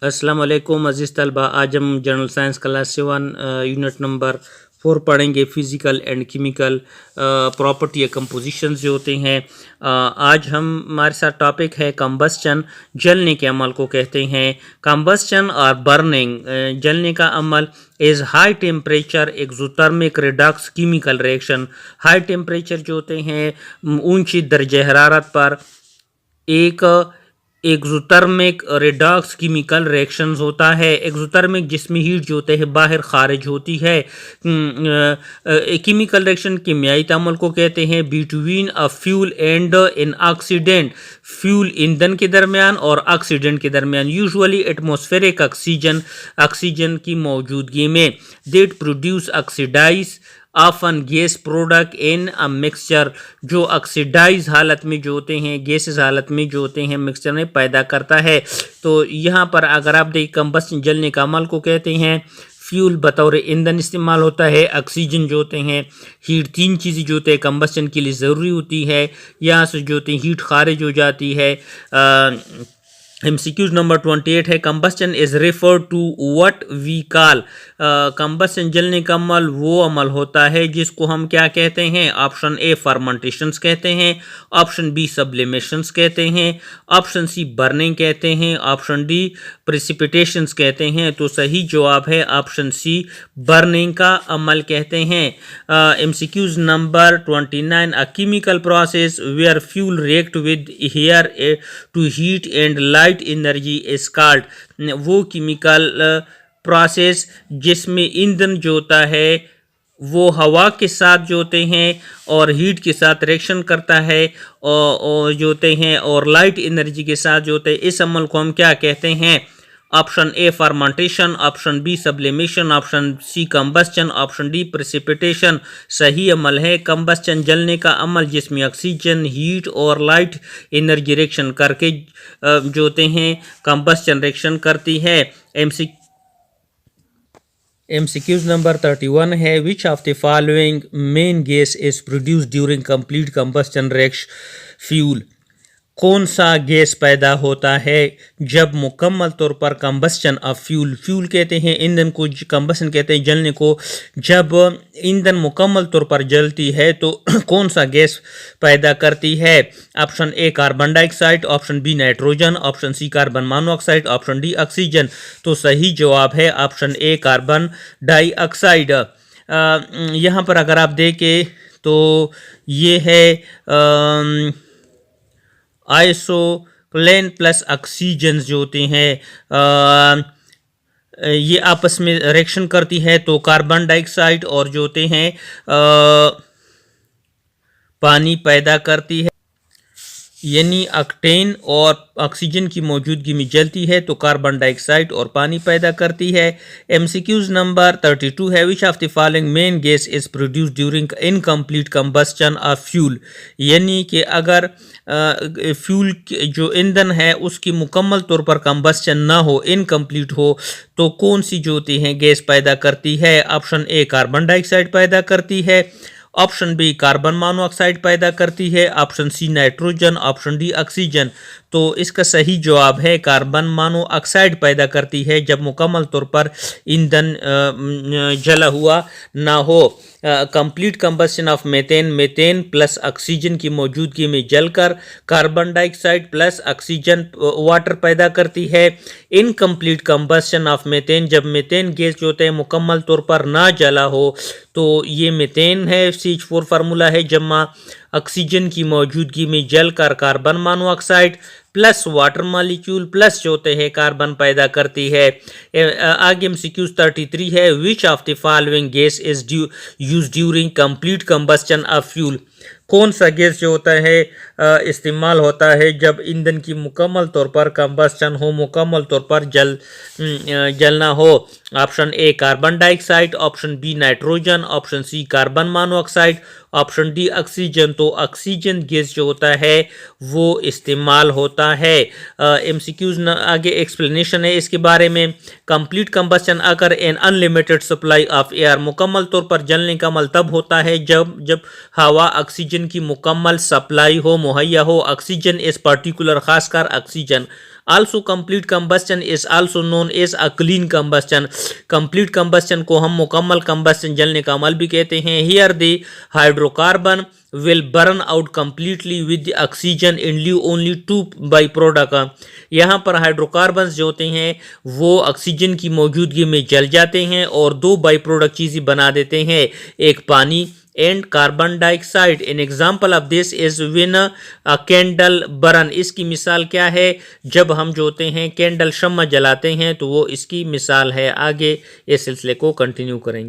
अस्सलाम वालेकुम अज़ीज़ तलबा। आज हम general science class 7 unit number 4 पढ़ेंगे। फ़िज़िकल एंड केमिकल प्रॉपर्टी या कंपोजिशंस जो होते हैं। आज हमारे साथ टॉपिक है कंबस्चन, जलने के अमल को कहते हैं। कंबस्चन और बर्निंग, जलने का अमल is high temperature exothermic redox chemical reaction. High temperature जो होते हैं, ऊंची दर्जे हरारत पर एक एक्सोथर्मिक रिडक्स केमिकल रिएक्शंस होता है। एक्सोथर्मिक जिसमें हीट जो होते हैं बाहर खारिज होती है। केमिकल रिएक्शन कीमियाई तामुल को कहते हैं between a fuel and an oxidant. Fuel ईंधन के दरमियान और ऑक्सीडेंट के दरमियान, यूजुअली एटमॉस्फेरिक ऑक्सीजन की मौजूदगी में। That produce oxidised often gas product in a mixture, जो ऑक्सीडाइज हालत में जो होते हैं, गैसेस हालत में जो होते हैं, मिक्सचर में पैदा करता है। तो यहाँ पर अगर आप देखें, कंबस्शन जलने का अमल को कहते हैं। फ्यूल बतौर ईंधन इस्तेमाल होता है। ऑक्सीजन जो होते हैं, हीट, तीन चीज़ें जो होते हैं कंबस्शन के लिए ज़रूरी होती है। यहाँ से जो होते हैं हीट खारिज हो जाती है। MCQ नंबर 28 है, combustion is refer to what we call. Combustion जलने का अमल वो अमल होता है जिसको हम क्या कहते हैं। ऑप्शन ए फर्मेंटेशंस कहते हैं, ऑप्शन बी सब्लिमेशंस कहते हैं, ऑप्शन सी बर्निंग कहते हैं, ऑप्शन डी प्रेसिपिटेशंस कहते हैं। तो सही जवाब है ऑप्शन सी, बर्निंग का अमल कहते हैं। MCQ number 29, a chemical process where fuel react with air to heat and light energy is called. वो केमिकल प्रोसेस जिसमें ईंधन जो होता है वो हवा के साथ जो होते हैं और हीट के साथ रिएक्शन करता है और जो होते हैं और लाइट एनर्जी के साथ जो होते हैं, इस अमल को हम क्या कहते हैं। Option A fermentation, option B sublimation, option C combustion, option D precipitation. सही अमल है कंबस्चन, जलने का अमल जिसमें ऑक्सीजन, हीट और लाइट एनर्जी रिएक्शन करके जो होते हैं कंबस्चन रिएक्शन करती है। MCQ नंबर 31 है, which of the following main gas is produce during complete combustion reaction fuel. कौन सा गैस पैदा होता है जब मुकम्मल तौर पर कंबस्चन ऑफ फ्यूल कहते हैं ईंधन को, कंबस्चन कहते हैं जलने को। जब ईंधन मुकम्मल तौर पर जलती है तो कौन सा गैस पैदा करती है। Option A carbon dioxide, option B nitrogen, option C carbon monoxide, option D oxygen. तो सही जवाब है ऑप्शन ए कार्बन डाइऑक्साइड। यहाँ पर अगर आप देखें तो ये है आइसोक्लेन प्लस ऑक्सीजन जो होते हैं, ये आपस में रिएक्शन करती है तो कार्बन डाइऑक्साइड और जो होते हैं पानी पैदा करती है। यानी ऑक्टेन और ऑक्सीजन की मौजूदगी में जलती है तो कार्बन डाइऑक्साइड और पानी पैदा करती है। MCQs नंबर 32 है, which of the following main gas is produce during incomplete combustion of fuel. यानी कि अगर फ्यूल जो ईंधन है उसकी मुकम्मल तौर पर कंबस्चन ना हो, इनकम्प्लीट हो, तो कौन सी जो होती है गैस पैदा करती है। ऑप्शन ए कार्बन डाइऑक्साइड पैदा करती है, ऑप्शन बी कार्बन मोनोऑक्साइड पैदा करती है, option C nitrogen, option D oxygen. तो इसका सही जवाब है कार्बन मोनोऑक्साइड पैदा करती है जब मुकम्मल तौर पर ईंधन जला हुआ ना हो। Complete combustion of methane plus oxygen की मौजूदगी में जलकर carbon dioxide plus oxygen water पैदा करती है। इनकम्प्लीट कंबस्शन ऑफ मेथेन, जब मेथेन गैस जो होते हैं मुकम्मल तौर पर ना जला हो तो ये मेथेन है, CH4 फार्मूला है, जमा ऑक्सीजन की मौजूदगी में जलकर carbon monoxide plus water molecule plus जो होते हैं कार्बन पैदा करती है। आगे MCQ 33 है, which of the following gas is use during complete combustion of fuel. कौन सा गैस जो होता है इस्तेमाल होता है जब ईंधन की मुकम्मल तौर पर कंबस्चन हो, मुकम्मल तौर पर जलना हो। Option A carbon dioxide, option B nitrogen, option C carbon monoxide, option D oxygen. तो ऑक्सीजन गैस जो होता है वो इस्तेमाल होता है। MCQs आगे एक्सप्लेनेशन है इसके बारे में। कंप्लीट कंबस्चन अगर an unlimited supply of air, मुकम्मल तौर पर जलने का अमल तब होता है जब हवा ऑक्सीजन की मुकम्मल सप्लाई हो, मुहैया हो। ऑक्सीजन इस पर्टिकुलर, खासकर oxygen also complete combustion is also known as a clean combustion. Complete combustion को हम मुकम्मल कंबस्टन जलने का अमल भी कहते हैं। Here the hydrocarbon will burn out completely with the oxygen and leave only two by product। यहाँ पर हाइड्रोकार्बन जो होते हैं वो ऑक्सीजन की मौजूदगी में जल जाते हैं और दो बाई प्रोडक्ट चीज़ें बना देते हैं, एक पानी and carbon dioxide. An example of this is when a candle burn. इसकी मिसाल क्या है? जब हम जो होते हैं कैंडल शम्मा जलाते हैं तो वो इसकी मिसाल है। आगे इस सिलसिले को कंटिन्यू करेंगे।